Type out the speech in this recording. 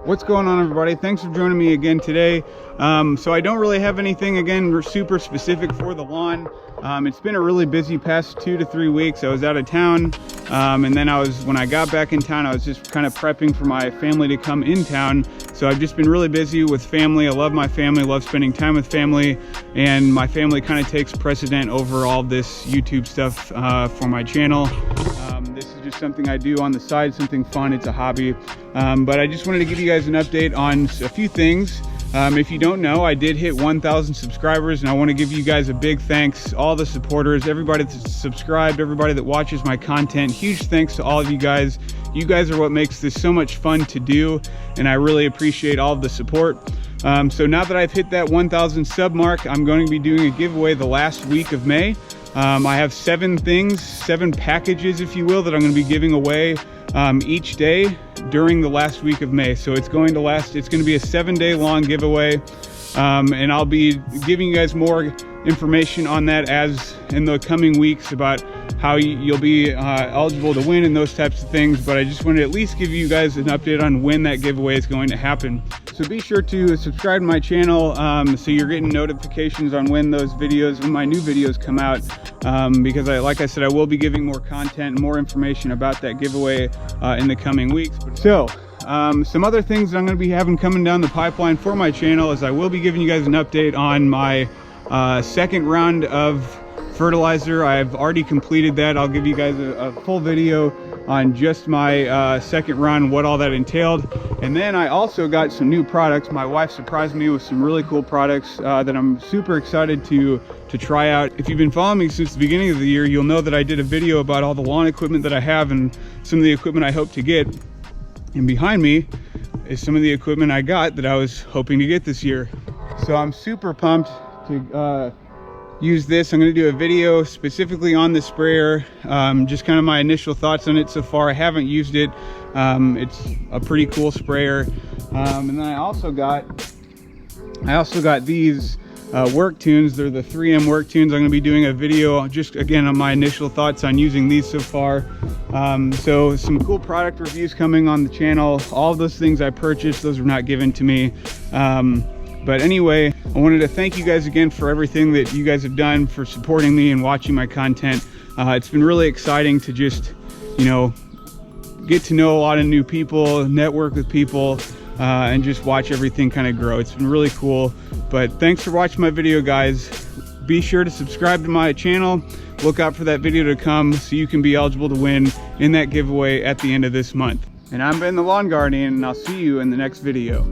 What's going on, everybody? Thanks for joining me again today. So I don't really have anything again super specific for the lawn. It's been a really busy past 2 to 3 weeks. I was out of town, and then when I got back in town, I was just kind of prepping for my family to come in town. So I've just been really busy with family. I love my family, love spending time with family, and my family kind of takes precedent over all this YouTube stuff for my channel. This is just something I do on the side, something fun. It's a hobby. But I just wanted to give you guys an update on a few things. If you don't know, I did hit 1,000 subscribers, and I want to give you guys a big thanks, all the supporters, everybody that's subscribed, everybody that watches my content. Huge thanks to all of you guys. You guys are what makes this so much fun to do, and I really appreciate all of the support. So now that I've hit that 1,000 sub mark, I'm going to be doing a giveaway the last week of May. I have 7 packages, if you will, that I'm going to be giving away each day during the last week of May. So it's going to be a 7-day long giveaway, and I'll be giving you guys more information on that as in the coming weeks about how you'll be eligible to win and those types of things. But I just wanted to at least give you guys an update on when that giveaway is going to happen. So be sure to subscribe to my channel so you're getting notifications on when my new videos come out, because like I said, I will be giving more content and more information about that giveaway in the coming weeks. So some other things that I'm going to be having coming down the pipeline for my channel is I will be giving you guys an update on my second round of fertilizer. I've already completed that. I'll give you guys a full video on just my second round, what all that entailed. And then I also got some new products. My wife surprised me with some really cool products that I'm super excited to try out. If you've been following me since the beginning of the year, you'll know that I did a video about all the lawn equipment that I have and some of the equipment I hope to get. And behind me is some of the equipment I got that I was hoping to get this year. So I'm super pumped to use this. I'm going to do a video specifically on the sprayer, just kind of my initial thoughts on it so far. I haven't used it. It's a pretty cool sprayer. And then I also got these work tunes. They're the 3M work tunes. I'm going to be doing a video just again on my initial thoughts on using these so far. So some cool product reviews coming on the channel. All of those things I purchased, those were not given to me. But anyway, I wanted to thank you guys again for everything that you guys have done for supporting me and watching my content. It's been really exciting to just, get to know a lot of new people, network with people, and just watch everything kind of grow. It's been really cool. But thanks for watching my video, guys. Be sure to subscribe to my channel. Look out for that video to come so you can be eligible to win in that giveaway at the end of this month. And I've been the Lawn Guardian, and I'll see you in the next video.